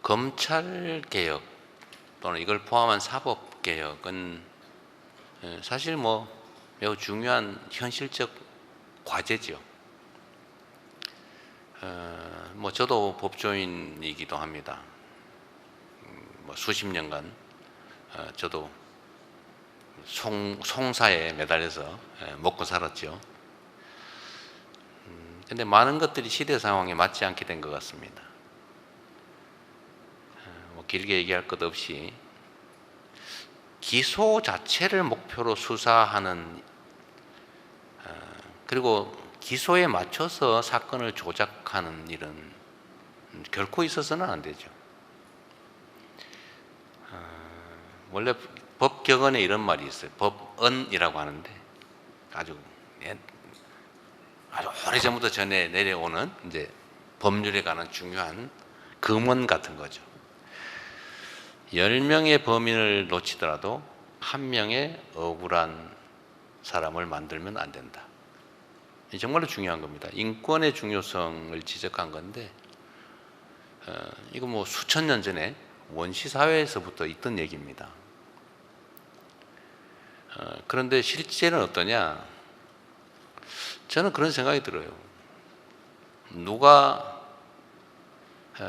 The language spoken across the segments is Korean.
검찰 개혁 또는 이걸 포함한 사법 개혁은 사실 매우 중요한 현실적 과제죠. 저도 법조인이기도 합니다. 수십 년간 저도 송사에 매달려서 먹고 살았죠. 근데 많은 것들이 시대 상황에 맞지 않게 된 것 같습니다. 길게 얘기할 것 없이 기소 자체를 목표로 수사하는 그리고 기소에 맞춰서 사건을 조작하는 일은 결코 있어서는 안 되죠. 원래 법격언에 이런 말이 있어요. 법언이라고 하는데 아주 오래전부터 전해 내려오는 이제 법률에 관한 중요한 금원 같은 거죠. 10명의 범인을 놓치더라도 1명의 억울한 사람을 만들면 안 된다. 정말로 중요한 겁니다. 인권의 중요성을 지적한 건데 이거 수천 년 전에 원시 사회에서부터 있던 얘기입니다. 그런데 실제는 어떠냐? 저는 그런 생각이 들어요. 누가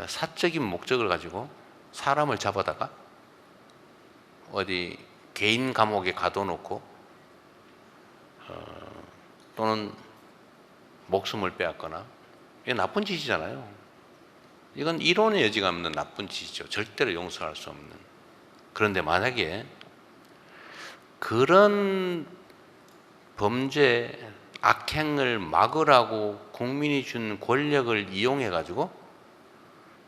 사적인 목적을 가지고 사람을 잡아다가 어디 개인 감옥에 가둬놓고 또는 목숨을 빼앗거나 이게 나쁜 짓이잖아요. 이건 이론의 여지가 없는 나쁜 짓이죠. 절대로 용서할 수 없는. 그런데 만약에 그런 범죄 악행을 막으라고 국민이 준 권력을 이용해 가지고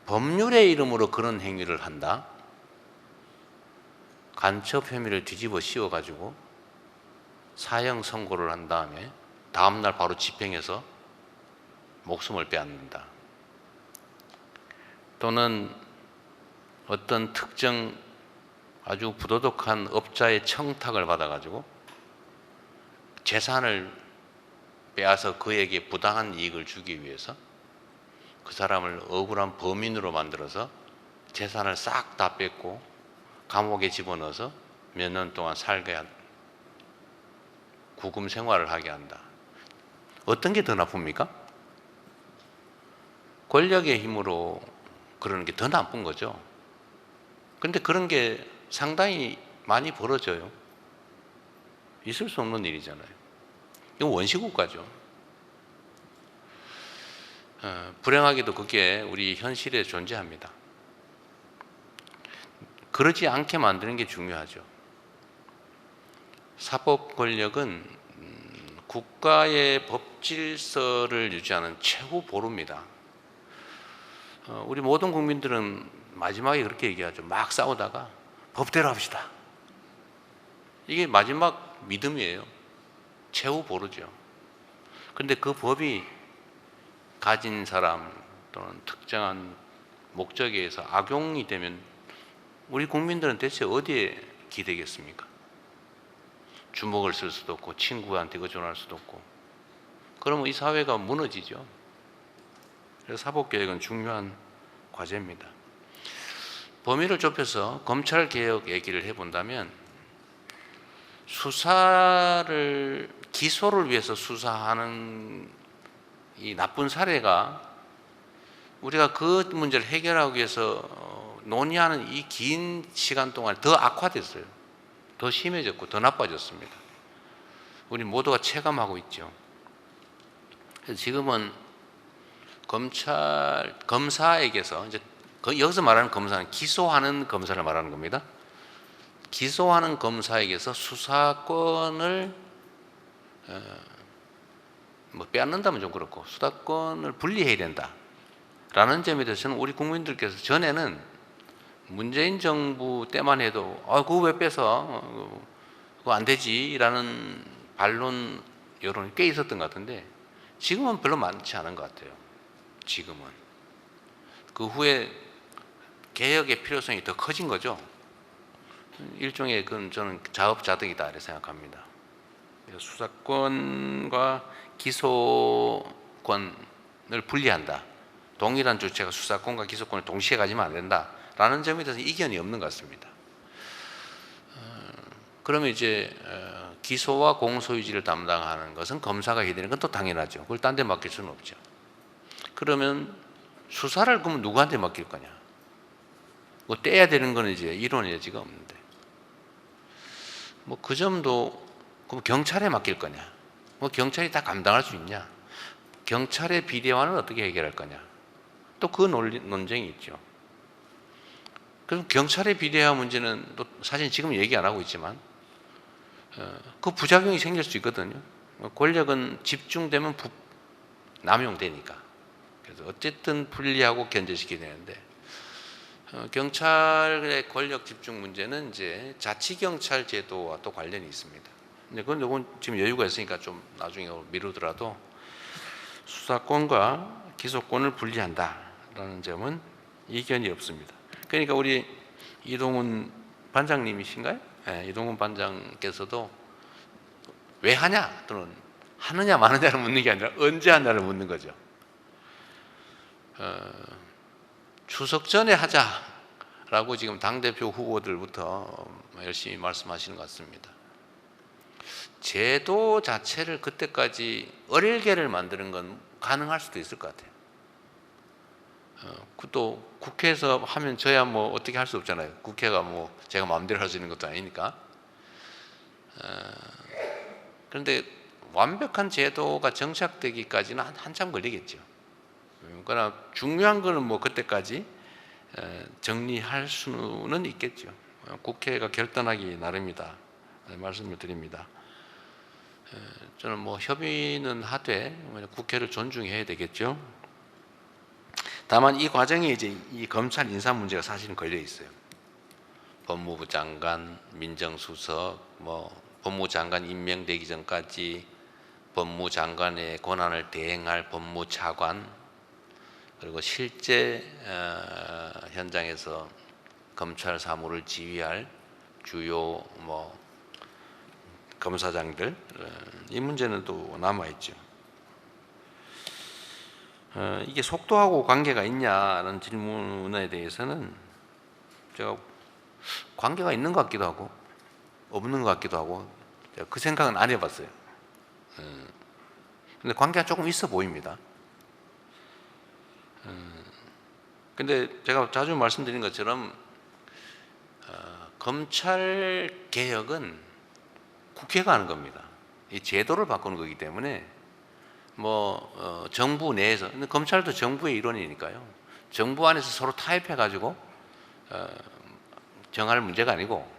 법률의 이름으로 그런 행위를 한다. 간첩 혐의를 뒤집어 씌워 가지고 사형 선고를 한 다음에 다음날 바로 집행해서 목숨을 빼앗는다. 또는 어떤 특정 아주 부도덕한 업자의 청탁을 받아 가지고 재산을 빼앗아 그에게 부당한 이익을 주기 위해서 그 사람을 억울한 범인으로 만들어서 재산을 싹 다 뺏고 감옥에 집어넣어서 몇 년 동안 살게 한 구금 생활을 하게 한다. 어떤 게 더 나쁩니까? 권력의 힘으로 그러는 게 더 나쁜 거죠. 그런데 그런 게 상당히 많이 벌어져요. 있을 수 없는 일이잖아요. 이건 원시국가죠. 불행하게도 그게 우리 현실에 존재합니다. 그러지 않게 만드는 게 중요하죠. 사법 권력은 국가의 법 질서를 유지하는 최고 보루입니다. 우리 모든 국민들은 마지막에 그렇게 얘기하죠. 막 싸우다가 법대로 합시다. 이게 마지막 믿음이에요. 최후 보루죠. 그런데 그 법이 가진 사람 또는 특정한 목적에 의해서 악용이 되면 우리 국민들은 대체 어디에 기대겠습니까? 주먹을 쓸 수도 없고 친구한테 의존할 수도 없고 그러면 이 사회가 무너지죠. 그래서 사법개혁은 중요한 과제입니다. 범위를 좁혀서 검찰개혁 얘기를 해본다면 기소를 위해서 수사하는 이 나쁜 사례가 우리가 그 문제를 해결하기 위해서 논의하는 이 긴 시간 동안 더 악화됐어요. 더 심해졌고 더 나빠졌습니다. 우리 모두가 체감하고 있죠. 그래서 지금은 검사에게서 이제 여기서 말하는 검사는 기소하는 검사를 말하는 겁니다. 기소하는 검사에게서 수사권을 빼앗는다면 좀 그렇고 수사권을 분리해야 된다라는 점에 대해서는 우리 국민들께서 전에는 문재인 정부 때만 해도 그거 왜 뺏어? 그거 안 되지라는 반론 여론이 꽤 있었던 것 같은데 지금은 별로 많지 않은 것 같아요. 지금은 그 후에 개혁의 필요성이 더 커진 거죠. 일종의 그건 저는 자업자득이다 이렇게 생각합니다. 수사권과 기소권을 분리한다. 동일한 주체가 수사권과 기소권을 동시에 가지면 안 된다. 된다라는 점에 대해서 이견이 없는 것 같습니다. 그러면 이제 기소와 공소유지를 담당하는 것은 검사가 해야 되는 건 또 당연하죠. 그걸 딴 데 맡길 수는 없죠. 그러면 수사를 그러면 누구한테 맡길 거냐? 뭐 떼야 되는 거는 이제 이론의 여지가 없는데, 뭐 그 점도 그럼 경찰에 맡길 거냐? 뭐 경찰이 다 감당할 수 있냐? 경찰의 비대화는 어떻게 해결할 거냐? 또 그 논쟁이 있죠. 그럼 경찰의 비대화 문제는 또 사실 지금 얘기 안 하고 있지만 그 부작용이 생길 수 있거든요. 권력은 집중되면 남용되니까. 그래서 어쨌든 분리하고 견제시켜야 되는데, 경찰의 권력 집중 문제는 이제 자치경찰 제도와 또 관련이 있습니다. 근데 그건 지금 여유가 있으니까 좀 나중에 미루더라도 수사권과 기소권을 분리한다라는 점은 이견이 없습니다. 그러니까 우리 이동훈 반장님이신가요? 네, 이동훈 반장께서도 왜 하냐 또는 하느냐 마느냐를 묻는 게 아니라 언제 하냐를 묻는 거죠. 추석 전에 하자라고 지금 당대표 후보들부터 열심히 말씀하시는 것 같습니다. 제도 자체를 그때까지 어릴게를 만드는 건 가능할 수도 있을 것 같아요. 또 국회에서 하면 저야 뭐 어떻게 할 수 없잖아요. 국회가 뭐 제가 마음대로 할 수 있는 것도 아니니까. 그런데 완벽한 제도가 정착되기까지는 한참 걸리겠죠. 그러나 중요한 거는 뭐 그때까지 정리할 수는 있겠죠. 국회가 결단하기 나름이다 말씀을 드립니다. 저는 뭐 협의는 하되 국회를 존중해야 되겠죠. 다만 이 과정에 이제 이 검찰 인사 문제가 사실은 걸려 있어요. 법무부 장관, 민정수석, 뭐 법무장관 임명되기 전까지 법무장관의 권한을 대행할 법무차관, 그리고 실제 현장에서 검찰 사무를 지휘할 주요 뭐 검사장들, 이 문제는 또 남아 있죠. 이게 속도하고 관계가 있냐는 질문에 대해서는 제가 관계가 있는 것 같기도 하고 없는 것 같기도 하고 제가 그 생각은 안 해봤어요. 근데 관계가 조금 있어 보입니다. 근데 제가 자주 말씀드린 것처럼 검찰 개혁은 국회가 하는 겁니다. 이 제도를 바꾸는 거기 때문에 뭐 정부 내에서, 근데 검찰도 정부의 일원이니까요. 정부 안에서 서로 타협해 가지고 정할 문제가 아니고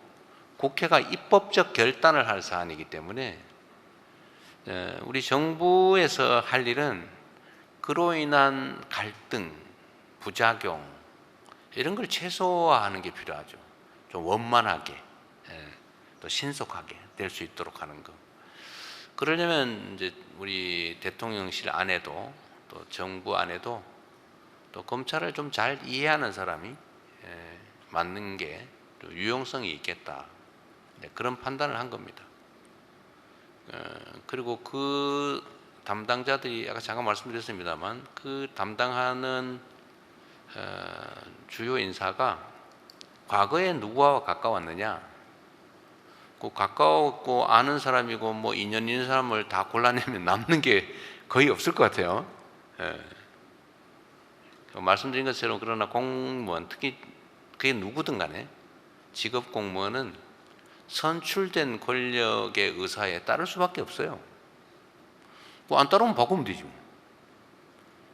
국회가 입법적 결단을 할 사안이기 때문에 우리 정부에서 할 일은 그로 인한 갈등, 부작용 이런 걸 최소화하는 게 필요하죠. 좀 원만하게 또 신속하게 될 수 있도록 하는 거. 그러려면 이제 우리 대통령실 안에도 또 정부 안에도 또 검찰을 좀 잘 이해하는 사람이 맞는 게 유용성이 있겠다. 그런 판단을 한 겁니다. 그리고 그 담당자들이 아까 잠깐 말씀드렸습니다만 그 담당하는 주요 인사가 과거에 누구와 가까웠느냐, 그 가까웠고 아는 사람이고 뭐 인연 있는 사람을 다 골라내면 남는 게 거의 없을 것 같아요. 말씀드린 것처럼 그러나 공무원, 특히 그게 누구든 간에 직업 공무원은 선출된 권력의 의사에 따를 수밖에 없어요. 뭐 안 따르면 바꾸면 되지.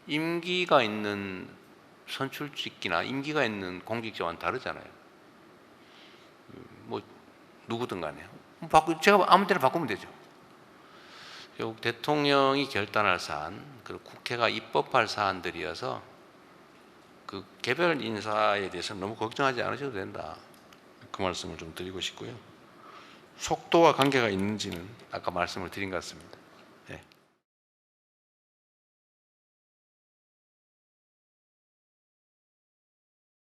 임기가 있는 선출직이나 임기가 있는 공직자와는 다르잖아요. 뭐 누구든 간에 제가 아무 때나 바꾸면 되죠. 결국 대통령이 결단할 사안, 그리고 국회가 입법할 사안들이어서 그 개별 인사에 대해서는 너무 걱정하지 않으셔도 된다. 그 말씀을 좀 드리고 싶고요. 속도와 관계가 있는지는 아까 말씀을 드린 것 같습니다. 네.